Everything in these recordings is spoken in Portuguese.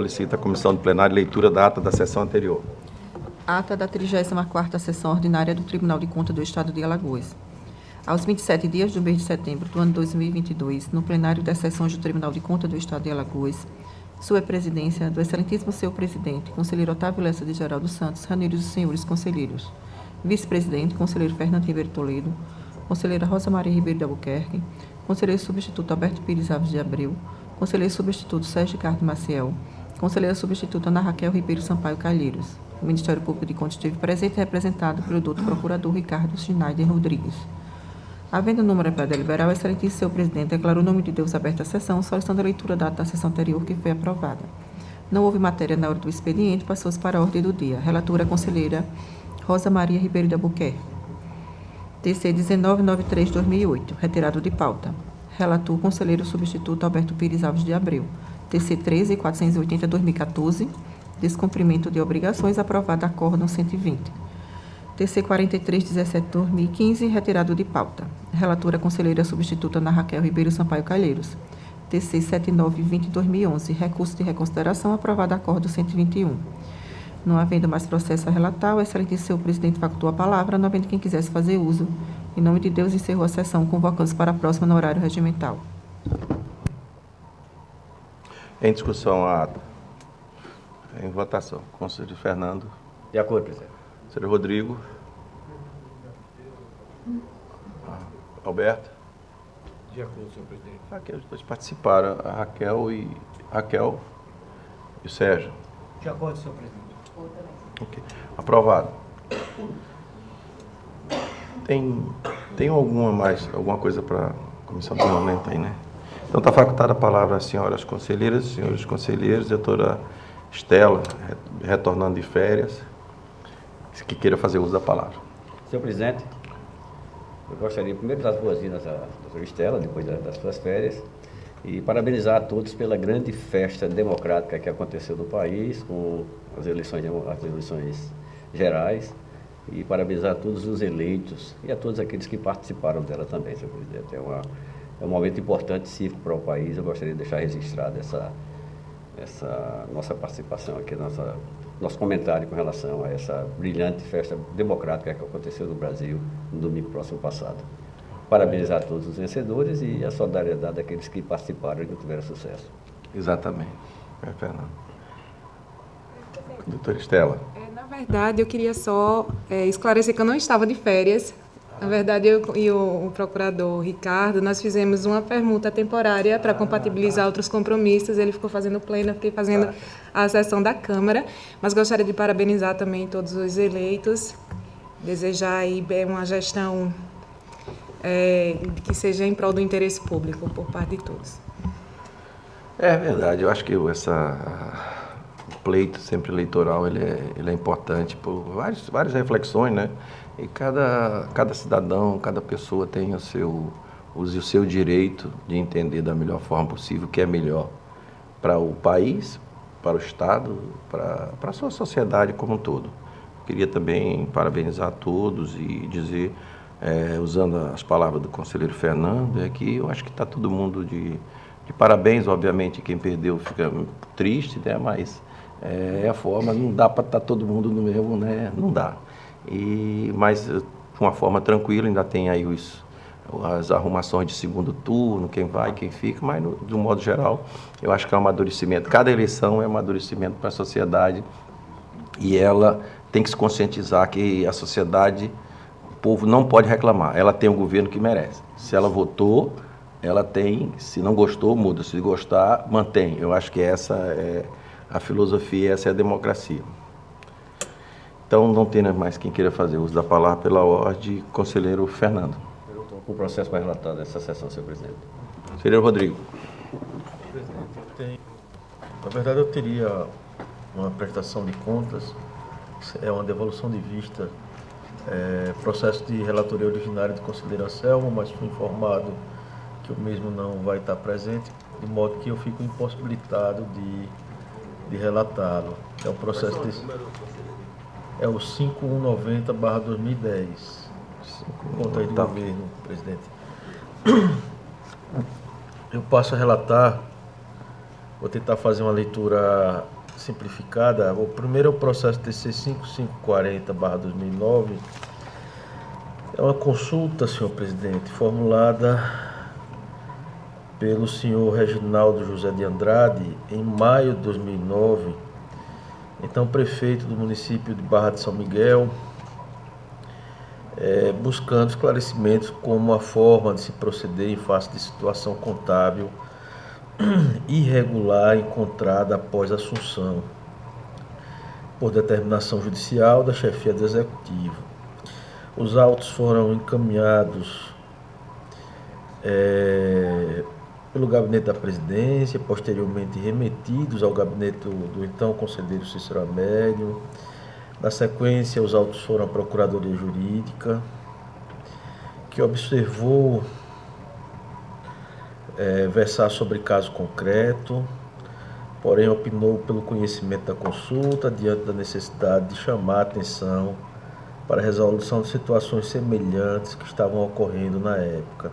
Solicita a comissão do plenário leitura da ata da sessão anterior. Ata da 34ª Sessão Ordinária do Tribunal de Contas do Estado de Alagoas. Aos 27 dias do mês de setembro do ano 2022, no plenário das sessões do Tribunal de Contas do Estado de Alagoas, sua presidência, do excelentíssimo senhor presidente, conselheiro Otávio Lessa de Geraldo Santos, reunidos os senhores conselheiros, vice-presidente, conselheiro Fernando Ribeiro Toledo, conselheira Rosa Maria Ribeiro de Albuquerque, conselheiro substituto Alberto Pires Alves de Abreu, conselheiro substituto Sérgio Ricardo Maciel, conselheira substituta Ana Raquel Ribeiro Sampaio Calheiros. O Ministério Público de Contas esteve presente e representado pelo doutor procurador Ricardo Schneider Rodrigues. Havendo número para deliberar, o excelentíssimo senhor presidente declarou o nome de Deus aberta a sessão, solicitando a leitura da ata da sessão anterior, que foi aprovada. Não houve matéria na hora do expediente, passou-se para a ordem do dia. Relatora a conselheira Rosa Maria Ribeiro de Albuquerque. TC 1993-2008, retirado de pauta. Relator o conselheiro substituto Alberto Pires Alves de Abreu. TC 13.480-2014, descumprimento de obrigações, aprovado acórdão 120. TC 43.17-2015, retirado de pauta. Relatora conselheira substituta Ana Raquel Ribeiro Sampaio Calheiros. TC 79.20-2011, recurso de reconsideração, aprovado acórdão 121. Não havendo mais processo a relatar, o excelentíssimo senhor presidente facultou a palavra, não havendo quem quisesse fazer uso. Em nome de Deus, encerrou a sessão, convocando-se para a próxima no horário regimental. Em discussão a ata. Em votação. Conselheiro Fernando. De acordo, presidente. Conselheiro Rodrigo. Alberto. De acordo, senhor presidente. Aqui os dois participaram, a Raquel e o Sérgio. De acordo, senhor presidente. Ok. Aprovado. Tem alguma coisa para a comissão do momento aí, né? Então está facultada a palavra às senhoras conselheiras, senhores conselheiros, doutora Estela, retornando de férias, que queira fazer uso da palavra. Senhor presidente, eu gostaria primeiro de dar as boas-vindas à doutora Estela, depois das suas férias, e parabenizar a todos pela grande festa democrática que aconteceu no país, com as eleições gerais, e parabenizar a todos os eleitos e a todos aqueles que participaram dela também, senhor presidente. É um momento importante cívico para o país. Eu gostaria de deixar registrada essa nossa participação aqui, nosso comentário com relação a essa brilhante festa democrática que aconteceu no Brasil no domingo próximo passado. Parabenizar a todos os vencedores e a solidariedade daqueles que participaram e não tiveram sucesso. Exatamente. Fernando. Doutora Estela. Na verdade, eu queria só esclarecer que eu não estava de férias. Na verdade, eu e o procurador Ricardo, nós fizemos uma permuta temporária para compatibilizar outros compromissos. Ele ficou fazendo pleno, eu fiquei fazendo a sessão da Câmara. Mas gostaria de parabenizar também todos os eleitos, desejar aí uma gestão que seja em prol do interesse público por parte de todos. É verdade, eu acho que o pleito sempre eleitoral ele é importante por várias reflexões, né? E cada cidadão, cada pessoa tem o seu direito de entender da melhor forma possível o que é melhor para o país, para o Estado, para a sua sociedade como um todo. Queria também parabenizar a todos e dizer, usando as palavras do conselheiro Fernando, que eu acho que está todo mundo de parabéns. Obviamente quem perdeu fica triste, né? Mas é a forma, não dá para estar todo mundo no mesmo, né? Não dá. Mas de uma forma tranquila, ainda tem aí as arrumações de segundo turno, quem vai, quem fica, mas de um modo geral, eu acho que é um amadurecimento. Cada eleição é um amadurecimento para a sociedade e ela tem que se conscientizar que a sociedade, o povo não pode reclamar, ela tem o governo que merece. Se ela votou, ela tem, se não gostou, muda, se gostar, mantém. Eu acho que essa é a filosofia, essa é a democracia. Então, não tem mais quem queira fazer uso da palavra pela ordem, conselheiro Fernando. Eu estou com o processo para relatar nessa sessão, senhor presidente. Conselheiro Rodrigo. Presidente, na verdade, eu teria uma prestação de contas, uma devolução de vista, processo de relatoria originária do conselheiro Anselmo, mas fui informado que o mesmo não vai estar presente, de modo que eu fico impossibilitado de relatá-lo. É o processo é o 5190/2010. Conta aí do governo, presidente. Eu passo a relatar Vou tentar fazer uma leitura simplificada. O primeiro é o processo TC 5540/2009. É uma consulta, senhor presidente, formulada pelo senhor Reginaldo José de Andrade em maio de 2009, então prefeito do município de Barra de São Miguel, buscando esclarecimentos como a forma de se proceder em face de situação contábil irregular encontrada após a assunção, por determinação judicial da chefia do Executivo. Os autos foram encaminhados pelo gabinete da presidência, posteriormente remetidos ao gabinete do então conselheiro Cícero Amédio. Na sequência, os autos foram à Procuradoria Jurídica, que observou versar sobre caso concreto, porém opinou pelo conhecimento da consulta diante da necessidade de chamar a atenção para a resolução de situações semelhantes que estavam ocorrendo na época.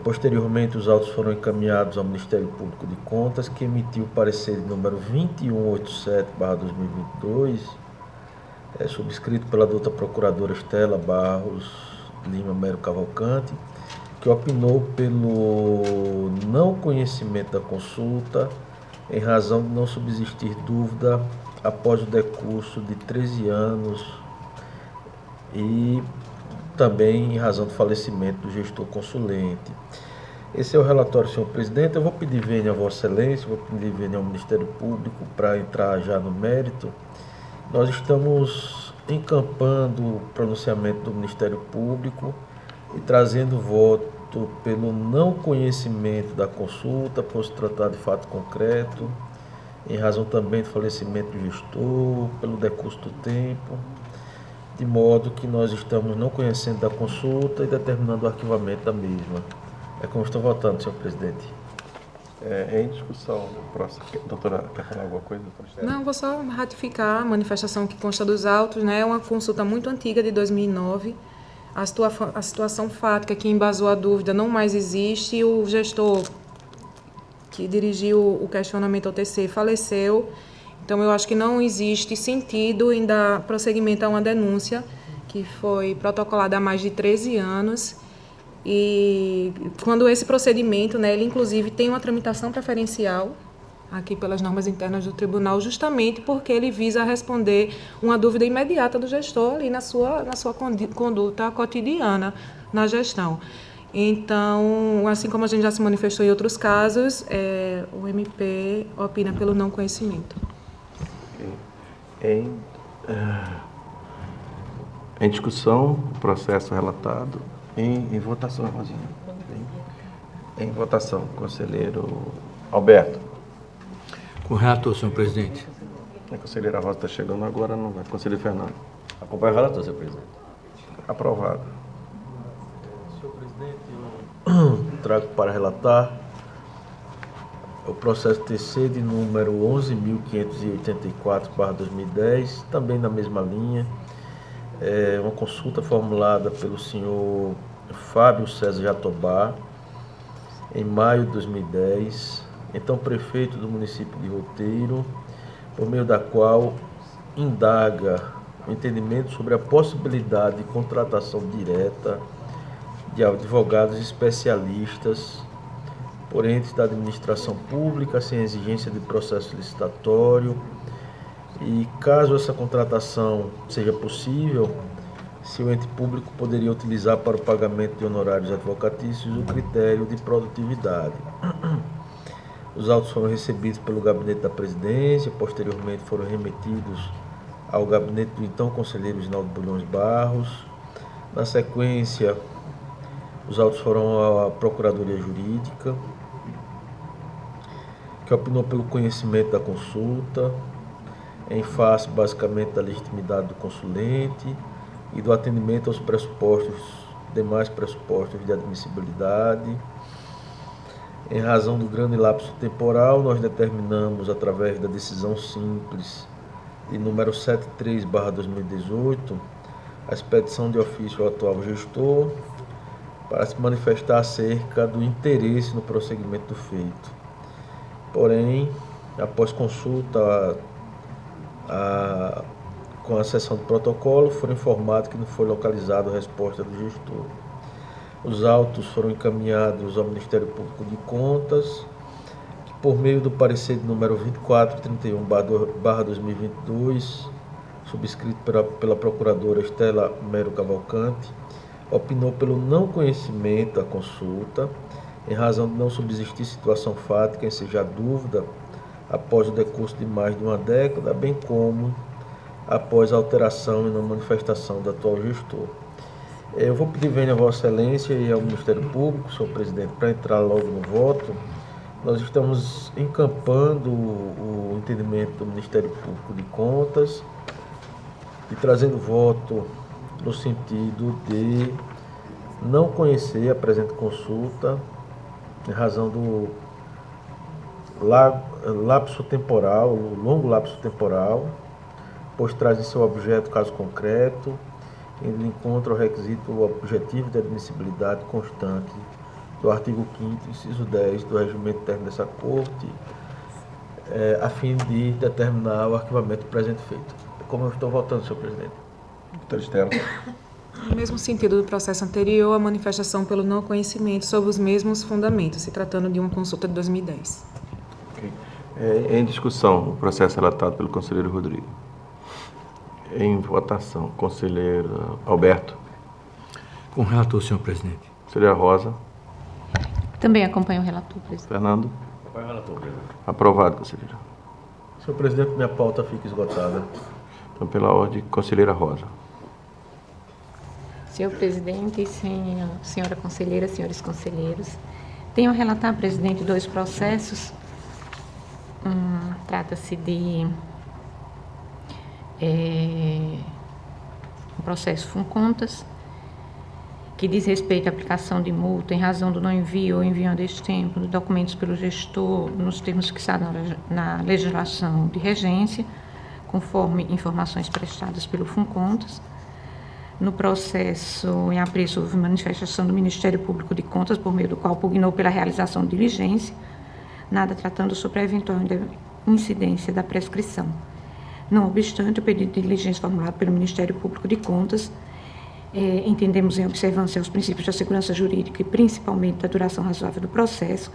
Posteriormente, os autos foram encaminhados ao Ministério Público de Contas, que emitiu o parecer de número 2187/2022, subscrito pela doutora procuradora Estela Barros Lima Mero Cavalcante, que opinou pelo não conhecimento da consulta, em razão de não subsistir dúvida após o decurso de 13 anos e também em razão do falecimento do gestor consulente. Esse é o relatório, senhor presidente. Eu vou pedir vênia a Vossa Excelência, vou pedir vênia ao Ministério Público para entrar já no mérito. Nós estamos encampando o pronunciamento do Ministério Público e trazendo voto pelo não conhecimento da consulta, por se tratar de fato concreto, em razão também do falecimento do gestor, pelo decurso do tempo, de modo que nós estamos não conhecendo da consulta e determinando o arquivamento da mesma. É como estou votando, senhor presidente. Em discussão, doutora, quer falar alguma coisa? Não, vou só ratificar a manifestação que consta dos autos, né? É uma consulta muito antiga, de 2009. A situação fática que embasou a dúvida não mais existe e o gestor que dirigiu o questionamento ao TC faleceu. Então, eu acho que não existe sentido em dar prosseguimento a uma denúncia que foi protocolada há mais de 13 anos. E quando esse procedimento, né, ele inclusive tem uma tramitação preferencial aqui pelas normas internas do tribunal, justamente porque ele visa responder uma dúvida imediata do gestor ali na sua conduta cotidiana na gestão. Então, assim como a gente já se manifestou em outros casos, o MP opina pelo não conhecimento. Em discussão, o processo relatado. Em votação, Rosinha. Em votação, conselheiro Alberto. Com o relator, senhor presidente. A conselheira Rosa está chegando agora, não vai. Conselheiro Fernando. Acompanho o relator, senhor presidente. Aprovado. Senhor presidente, eu trago para relatar o processo TC de número 11.584/2010, também na mesma linha. Uma consulta formulada pelo senhor Fábio César Jatobá, em maio de 2010, então prefeito do município de Roteiro, por meio da qual indaga o entendimento sobre a possibilidade de contratação direta de advogados especialistas por entes da administração pública, sem exigência de processo licitatório, e caso essa contratação seja possível, se o ente público poderia utilizar para o pagamento de honorários advocatícios o critério de produtividade. Os autos foram recebidos pelo gabinete da presidência, posteriormente foram remetidos ao gabinete do então conselheiro Ginaldo Bulhões Barros. Na sequência, os autos foram à Procuradoria Jurídica, que opinou pelo conhecimento da consulta, em face basicamente da legitimidade do consulente e do atendimento aos demais pressupostos de admissibilidade. Em razão do grande lapso temporal, nós determinamos, através da decisão simples de número 73/2018, a expedição de ofício ao atual gestor para se manifestar acerca do interesse no prosseguimento do feito. Porém, após consulta com a sessão de protocolo, foram informados que não foi localizada a resposta do gestor. Os autos foram encaminhados ao Ministério Público de Contas, que por meio do parecer de número 2431/2022, subscrito pela procuradora Estela Mero Cavalcante, opinou pelo não conhecimento da consulta, em razão de não subsistir situação fática em seja dúvida após o decurso de mais de uma década, bem como após a alteração e não manifestação do atual gestor. Eu vou pedir vênia a Vossa Excelência e ao Ministério Público, senhor presidente, para entrar logo no voto. Nós estamos encampando o entendimento do Ministério Público de Contas e trazendo voto no sentido de não conhecer a presente consulta em razão do lapso temporal, o longo lapso temporal, pois traz em seu objeto caso concreto, indo encontra o requisito objetivo de admissibilidade constante do artigo 5º, inciso 10 do regimento interno dessa Corte, a fim de determinar o arquivamento do presente feito. Como eu estou votando, senhor presidente? Doutor Estela. No mesmo sentido do processo anterior, a manifestação pelo não conhecimento sobre os mesmos fundamentos, se tratando de uma consulta de 2010. Okay. Em discussão, o processo relatado pelo conselheiro Rodrigo. Em votação, conselheiro Alberto. Com o relator, senhor presidente. Conselheira Rosa. Também acompanho o relator, presidente. Fernando. Acompanho o relator, presidente. Aprovado, conselheira. Senhor presidente, minha pauta fica esgotada. Então, pela ordem, conselheira Rosa. Senhor presidente, senhora conselheira, senhores conselheiros, tenho a relatar, presidente, dois processos. Trata-se de um processo FUNCONTAS, que diz respeito à aplicação de multa em razão do não envio ou envio a destempo de documentos pelo gestor nos termos fixados na legislação de regência, conforme informações prestadas pelo FUNCONTAS. No processo em apreço, houve manifestação do Ministério Público de Contas, por meio do qual pugnou pela realização de diligência, nada tratando sobre a eventual incidência da prescrição. Não obstante, o pedido de diligência formulado pelo Ministério Público de Contas, entendemos em observância aos princípios da segurança jurídica e principalmente da duração razoável do processo,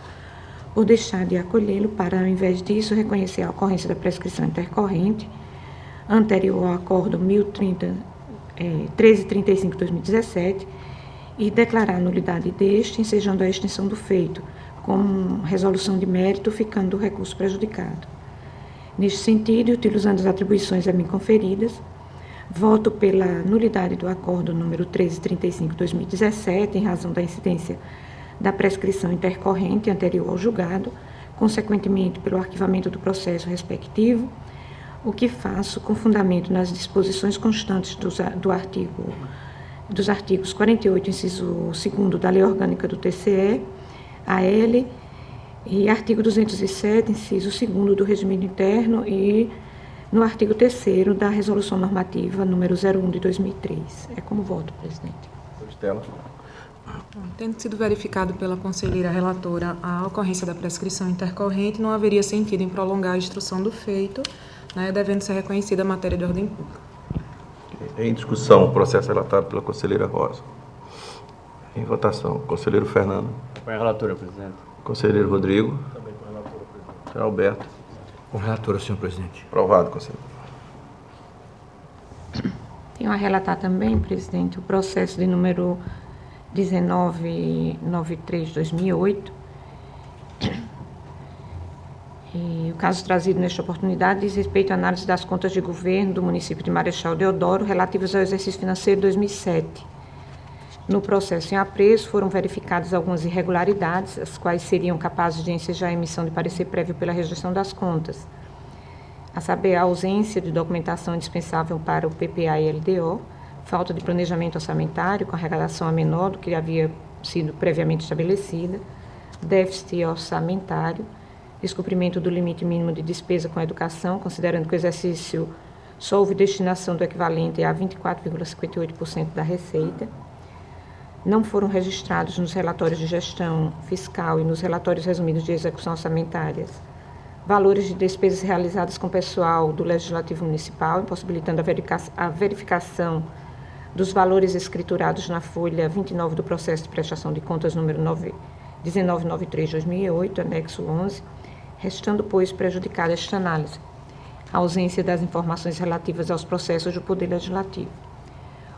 por deixar de acolhê-lo para, ao invés disso, reconhecer a ocorrência da prescrição intercorrente, anterior ao acordo 1335/2017, e declarar a nulidade deste, ensejando a extinção do feito, com resolução de mérito, ficando o recurso prejudicado. Neste sentido, e utilizando as atribuições a mim conferidas, voto pela nulidade do acordo número 1335/2017, em razão da incidência da prescrição intercorrente anterior ao julgado, consequentemente pelo arquivamento do processo respectivo, o que faço com fundamento nas disposições constantes dos artigos 48, inciso 2º da Lei Orgânica do TCE, AL, e artigo 207, inciso 2º do Regimento Interno, e no artigo 3º da Resolução Normativa número 01 de 2003. É como voto, presidente. Doutor Estela. Tendo sido verificado pela conselheira relatora a ocorrência da prescrição intercorrente, não haveria sentido em prolongar a instrução do feito, devendo ser reconhecida a matéria de ordem pública. Em discussão, o processo relatado pela conselheira Rosa. Em votação, conselheiro Fernando. Acompanho a relatora, presidente. Conselheiro Rodrigo. Também com o relator, presidente. Conselheiro Alberto. Com o relator, senhor presidente. Aprovado, conselheiro. Tenho a relatar também, presidente, o processo de número 1993/2008. E o caso trazido nesta oportunidade diz respeito à análise das contas de governo do município de Marechal Deodoro relativas ao exercício financeiro 2007. No processo em apreço foram verificadas algumas irregularidades, as quais seriam capazes de ensejar a emissão de parecer prévio pela rejeição das contas, a saber, a ausência de documentação indispensável para o PPA e LDO, falta de planejamento orçamentário com arrecadação a menor do que havia sido previamente estabelecida, déficit orçamentário, descumprimento do limite mínimo de despesa com a educação, considerando que o exercício só houve destinação do equivalente a 24,58% da receita. Não foram registrados nos relatórios de gestão fiscal e nos relatórios resumidos de execução orçamentárias valores de despesas realizadas com pessoal do Legislativo Municipal, impossibilitando a verificação dos valores escriturados na folha 29 do processo de prestação de contas número 1993/2008, anexo 11, restando, pois, prejudicada esta análise, a ausência das informações relativas aos processos do Poder Legislativo.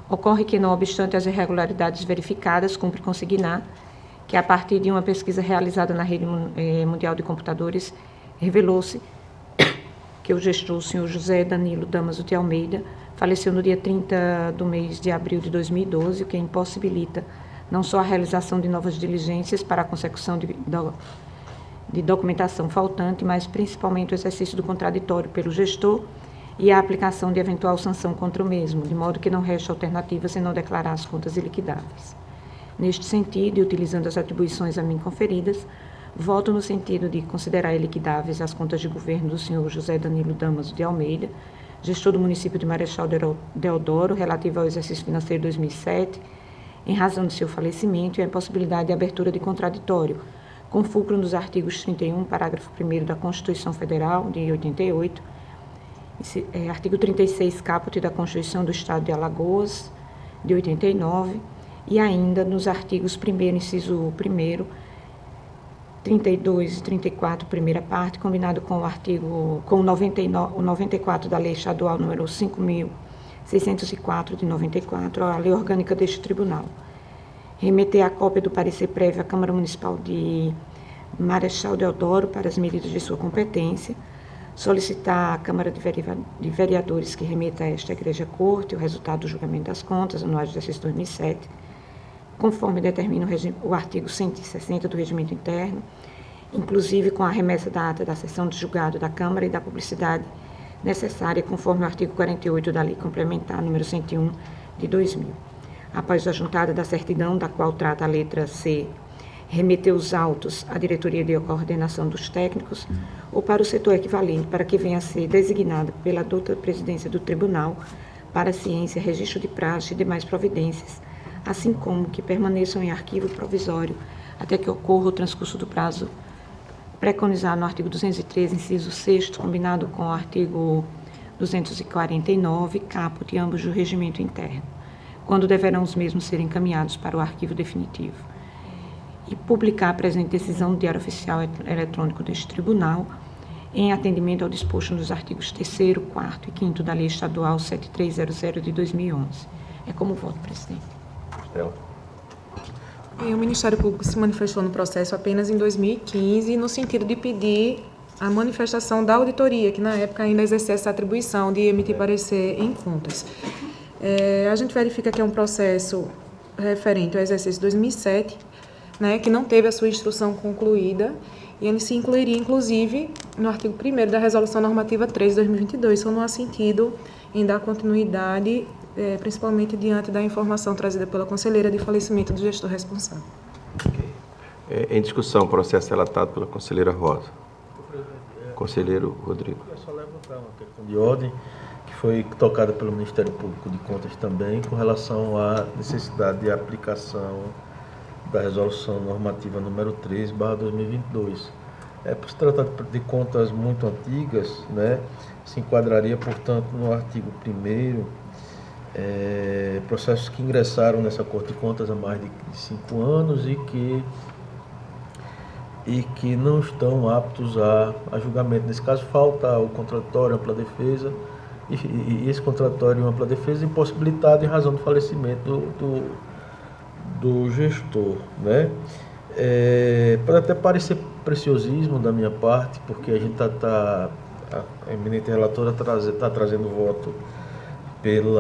Ocorre que, não obstante as irregularidades verificadas, cumpre consignar que, a partir de uma pesquisa realizada na Rede Mundial de Computadores, revelou-se que o gestor, o senhor José Danilo Damaso de Almeida, faleceu no dia 30 do mês de abril de 2012, o que impossibilita não só a realização de novas diligências para a consecução de documentação faltante, mas principalmente o exercício do contraditório pelo gestor e a aplicação de eventual sanção contra o mesmo, de modo que não resta alternativa senão declarar as contas iliquidáveis. Neste sentido, e utilizando as atribuições a mim conferidas, voto no sentido de considerar iliquidáveis as contas de governo do senhor José Danilo Damaso de Almeida, gestor do município de Marechal Deodoro, relativo ao exercício financeiro 2007, em razão de seu falecimento e a impossibilidade de abertura de contraditório, com fulcro nos artigos 31, parágrafo 1º da Constituição Federal, de 88, artigo 36, caput da Constituição do Estado de Alagoas, de 89, e ainda nos artigos 1º, inciso 1º, 32 e 34, primeira parte, combinado com o 94 da Lei Estadual número 5.604 de 94, a Lei Orgânica deste Tribunal. Remeter a cópia do parecer prévio à Câmara Municipal de Marechal Deodoro para as medidas de sua competência, solicitar à Câmara de Vereadores que remeta a esta Igreja Corte o resultado do julgamento das contas anuais de exercício 2007, conforme determina o artigo 160 do Regimento Interno, inclusive com a remessa da ata da sessão de julgado da Câmara e da publicidade necessária, conforme o artigo 48 da Lei Complementar número 101 de 2000. Após a juntada da certidão, da qual trata a letra C, remeter os autos à Diretoria de Coordenação dos Técnicos ou para o setor equivalente, para que venha a ser designado pela douta presidência do Tribunal para a ciência, registro de praxe e demais providências, assim como que permaneçam em arquivo provisório até que ocorra o transcurso do prazo preconizado no artigo 213, inciso 6º, combinado com o artigo 249, caput, ambos do regimento interno, quando deverão os mesmos ser encaminhados para o arquivo definitivo. E publicar a presente decisão no Diário Oficial Eletrônico deste Tribunal, em atendimento ao disposto nos artigos 3º, 4º e 5º da Lei Estadual 7300 de 2011. É como voto, presidente. O Ministério Público se manifestou no processo apenas em 2015, no sentido de pedir a manifestação da auditoria, que na época ainda exercia essa atribuição de emitir parecer em contas. A gente verifica que é um processo referente ao exercício 2007, né, que não teve a sua instrução concluída, e ele se incluiria, inclusive, no artigo 1º da Resolução Normativa 3 de 2022, só não há sentido em dar continuidade, principalmente diante da informação trazida pela conselheira de falecimento do gestor responsável. Em discussão, o processo relatado pela conselheira Rosa. Conselheiro Rodrigo. Eu só levantar uma questão de ordem, que foi tocada pelo Ministério Público de Contas também, com relação à necessidade de aplicação da Resolução Normativa número 3/2022. Por se tratar de contas muito antigas, né, se enquadraria, portanto, no artigo 1º, processos que ingressaram nessa Corte de Contas há mais de 5 anos e que não estão aptos a julgamento. Nesse caso, falta o contraditório, ampla defesa, e esse contraditório e ampla defesa impossibilitado em razão do falecimento do gestor, né? Pode até parecer preciosismo da minha parte, porque a gente a eminente relatora está trazendo voto pelo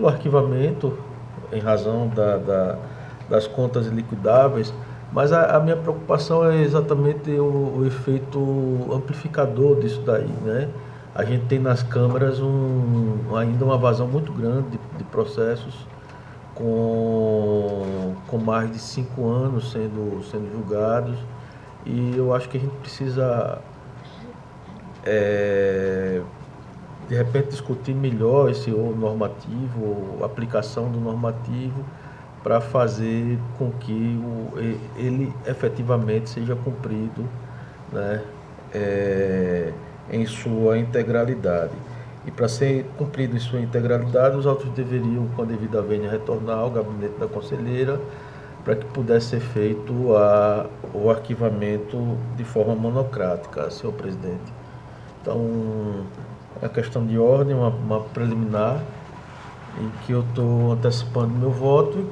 arquivamento em razão das contas iliquidáveis, mas a minha preocupação é exatamente o efeito amplificador disso daí, né? A gente tem nas câmaras ainda uma vazão muito grande de processos com mais de 5 anos sendo julgados, e eu acho que a gente precisa de repente discutir melhor esse normativo, a aplicação do normativo, para fazer com que ele efetivamente seja cumprido, né, em sua integralidade. E para ser cumprido em sua integralidade, os autos deveriam, com a devida vênia, retornar ao gabinete da conselheira para que pudesse ser feito o arquivamento de forma monocrática, senhor presidente. Então, é questão de ordem, uma preliminar, em que eu estou antecipando meu voto.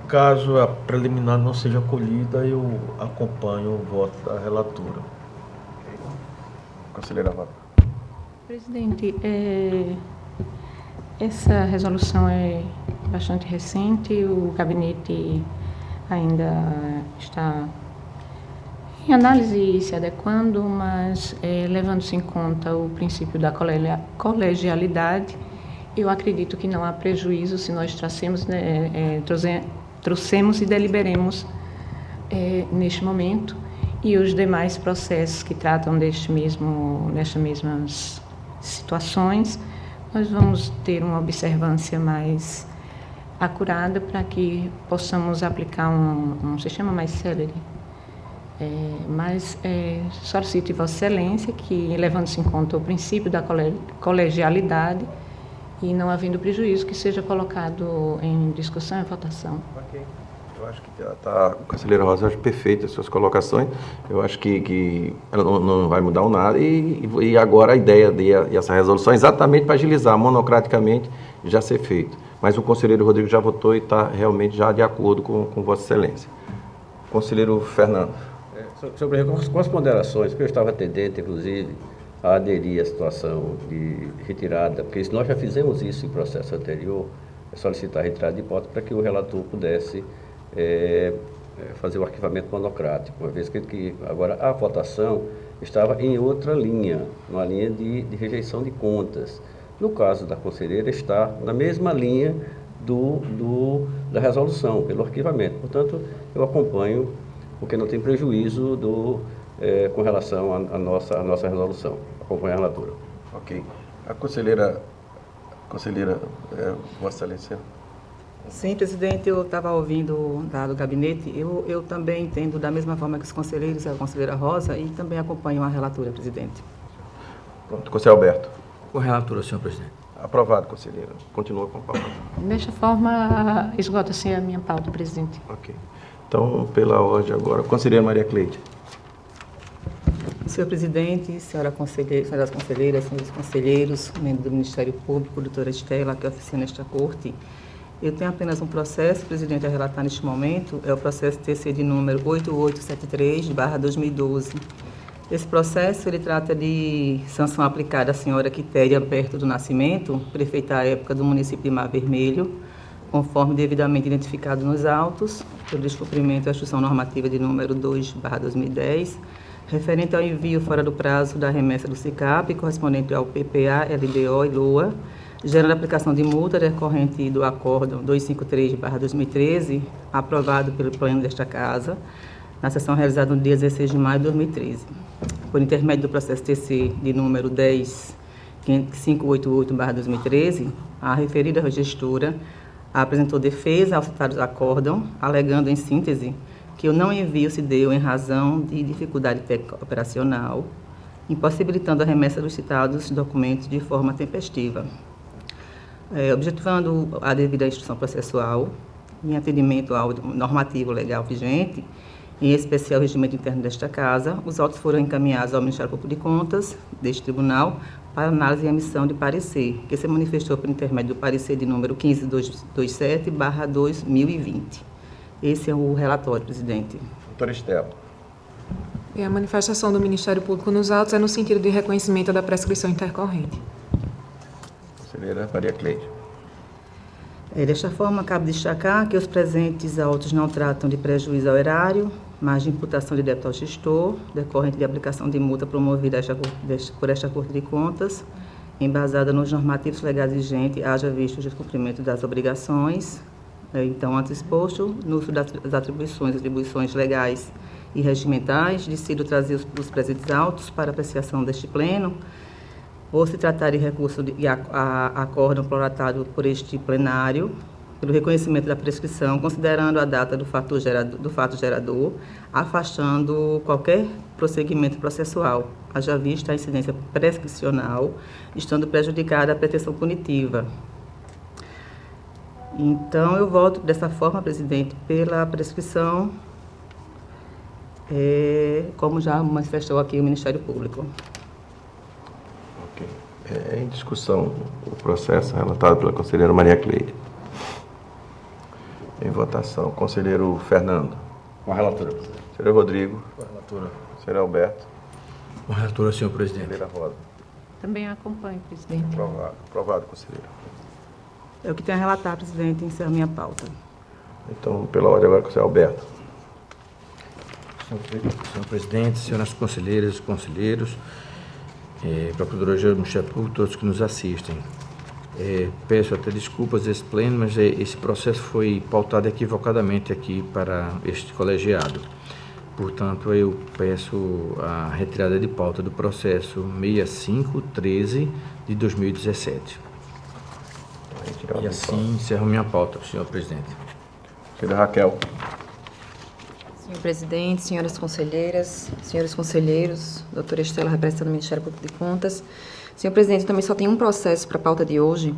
Caso a preliminar não seja acolhida, eu acompanho o voto da relatora. Conselheira Rosa. Presidente, essa resolução é bastante recente, o gabinete ainda está em análise e se adequando, mas levando-se em conta o princípio da colegialidade, eu acredito que não há prejuízo se nós trouxemos e deliberemos neste momento, e os demais processos que tratam destas mesmas situações, nós vamos ter uma observância mais acurada para que possamos aplicar um sistema mais célere. Mas solicito Vossa Excelência que, levando-se em conta o princípio da colegialidade e não havendo prejuízo, que seja colocado em discussão e votação. Ok. Eu acho que a conselheira Rosa, eu acho perfeita as suas colocações. Eu acho que ela não vai mudar nada. E agora a ideia dessa resolução é exatamente para agilizar monocraticamente já ser feito. Mas o conselheiro Rodrigo já votou e está realmente já de acordo com Vossa Excelência. Conselheiro Fernando. Senhor presidente, com as ponderações, que eu estava tendente, inclusive, a aderir à situação de retirada, porque nós já fizemos isso em processo anterior, solicitar a retirada de hipótese para que o relator pudesse fazer o arquivamento monocrático, uma vez que agora a votação estava em outra linha, uma linha de rejeição de contas. No caso da conselheira, está na mesma linha da resolução, pelo arquivamento. Portanto, eu acompanho, porque não tem prejuízo com relação à nossa resolução. Acompanho a relatora. Ok. A conselheira Vossa Excelência. Sim, presidente, eu estava ouvindo do gabinete, eu também entendo da mesma forma que os conselheiros, a conselheira Rosa, e também acompanho a relatora, presidente. Pronto, conselheiro Alberto. Com a relatora, senhor presidente. Aprovado, conselheira. Continua com a pauta. Desta forma, esgota-se a minha pauta, presidente. Ok. Então, pela ordem agora, conselheira Maria Cleide. Senhor presidente, senhoras conselheiras, senhores conselheiros, membro do Ministério Público, doutora Estela, que oficia nesta corte, eu tenho apenas um processo, presidente, a relatar neste momento, é o processo TC de número 8873/2012. Esse processo, ele trata de sanção aplicada à senhora Quitéria Alberto do Nascimento, prefeita à época do município de Mar Vermelho, conforme devidamente identificado nos autos, pelo descumprimento da instrução normativa de número 2/2010, referente ao envio fora do prazo da remessa do SICAP, correspondente ao PPA, LDO e LOA, gerando aplicação de multa decorrente do Acórdão 253/2013, aprovado pelo Pleno desta Casa, na sessão realizada no dia 16 de maio de 2013. Por intermédio do processo TC de número 10588/2013, a referida gestora apresentou defesa ao citado acórdão, alegando, em síntese, que o não envio se deu em razão de dificuldade técnica operacional, impossibilitando a remessa dos citados documentos de forma tempestiva. Objetivando a devida instrução processual, em atendimento ao normativo legal vigente, em especial o regimento interno desta Casa, os autos foram encaminhados ao Ministério Público de Contas deste tribunal para análise e emissão de parecer, que se manifestou por intermédio do parecer de número 15227/2020. Esse é o relatório, presidente. Doutora Estela. E a manifestação do Ministério Público nos autos é no sentido de reconhecimento da prescrição intercorrente. Conselheira Maria Cleide. Desta forma, cabe destacar que os presentes autos não tratam de prejuízo ao erário, mas de imputação de débito ao gestor, decorrente de aplicação de multa promovida por esta Corte de Contas, embasada nos normativos legais vigentes, haja visto o descumprimento das obrigações. Então, antes exposto, no uso das atribuições legais e regimentais, decido trazer os presentes autos para apreciação deste Pleno, por se tratar de recurso de acórdão prolatado por este plenário, pelo reconhecimento da prescrição, considerando a data do fato gerador, afastando qualquer prosseguimento processual, haja vista a incidência prescricional, estando prejudicada a pretensão punitiva. Então, eu voto dessa forma, presidente, pela prescrição, como já manifestou aqui o Ministério Público. Ok. Em discussão o processo relatado pela conselheira Maria Cleide. Em votação, conselheiro Fernando. Com a relatora, presidente. Conselheiro Rodrigo. Com a relatora. Conselheiro Alberto. Com relatora, senhor presidente. Conselheira Rosa. Também acompanho, presidente. Aprovado. Aprovado, conselheiro. É o que tenho a relatar, presidente, encerro minha pauta. Então, pela ordem agora, conselheiro Alberto. Senhor presidente, senhoras conselheiras e conselheiros, Procurador-Geral do Ministério Público, todos que nos assistem. Peço até desculpas desse pleno, mas esse processo foi pautado equivocadamente aqui para este colegiado. Portanto, eu peço a retirada de pauta do processo 6513 de 2017. E assim encerro minha pauta, senhor presidente. Conselheira Raquel. Senhor presidente, senhoras conselheiras, senhores conselheiros, doutora Estela, representando o Ministério Público de Contas. Senhor presidente, eu também só tenho um processo para a pauta de hoje,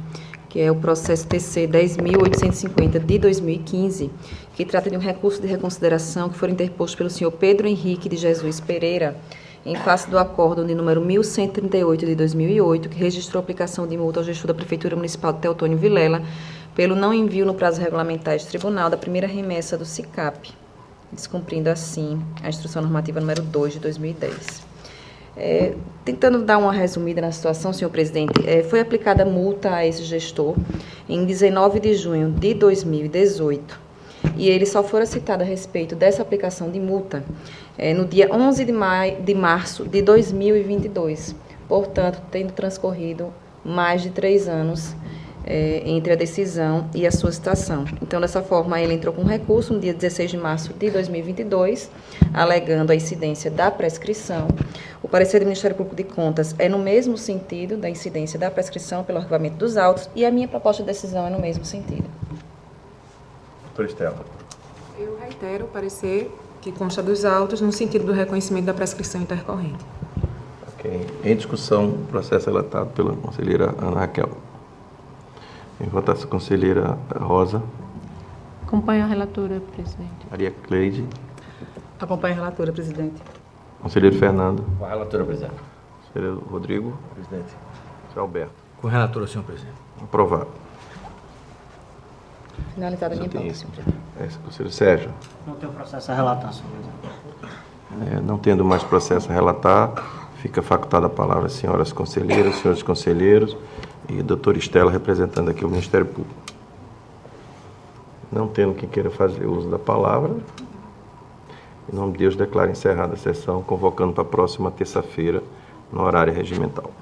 que é o processo TC 10.850 de 2015, que trata de um recurso de reconsideração que foi interposto pelo senhor Pedro Henrique de Jesus Pereira, em face do acórdão de número 1138 de 2008, que registrou a aplicação de multa ao gestor da Prefeitura Municipal de Teotônio Vilela, pelo não envio no prazo regulamentar de tribunal da primeira remessa do SICAP, descumprindo assim a Instrução Normativa número 2 de 2010. Tentando dar uma resumida na situação, senhor presidente, foi aplicada multa a esse gestor em 19 de junho de 2018 e ele só fora citado a respeito dessa aplicação de multa no dia 11 de março de 2022, portanto, tendo transcorrido mais de 3 anos entre a decisão e a sua citação. Então, dessa forma, ele entrou com recurso no dia 16 de março de 2022, alegando a incidência da prescrição. O parecer do Ministério Público de Contas é no mesmo sentido da incidência da prescrição pelo arquivamento dos autos e a minha proposta de decisão é no mesmo sentido. Doutora Estela. Eu reitero o parecer que consta dos autos no sentido do reconhecimento da prescrição intercorrente. Ok. Em discussão, o processo relatado pela conselheira Ana Raquel. Em votação, conselheira Rosa. Acompanho a relatora, presidente. Maria Cleide. Acompanho a relatora, presidente. Conselheiro Fernando. Com a relatora, presidente. Conselheiro Rodrigo. Presidente. Conselheiro Alberto. Com relatora, senhor presidente. Aprovado. Finalizada a minha Tem pauta, isso. senhor presidente. Conselheiro Sérgio. Não tem o processo a relatar, senhor presidente. Não tendo mais processo a relatar, fica facultada a palavra às senhoras conselheiras, senhores conselheiros e a doutora Estela, representando aqui o Ministério Público. Não tendo quem queira fazer uso da palavra, em nome de Deus, declaro encerrada a sessão, convocando para a próxima terça-feira, no horário regimental.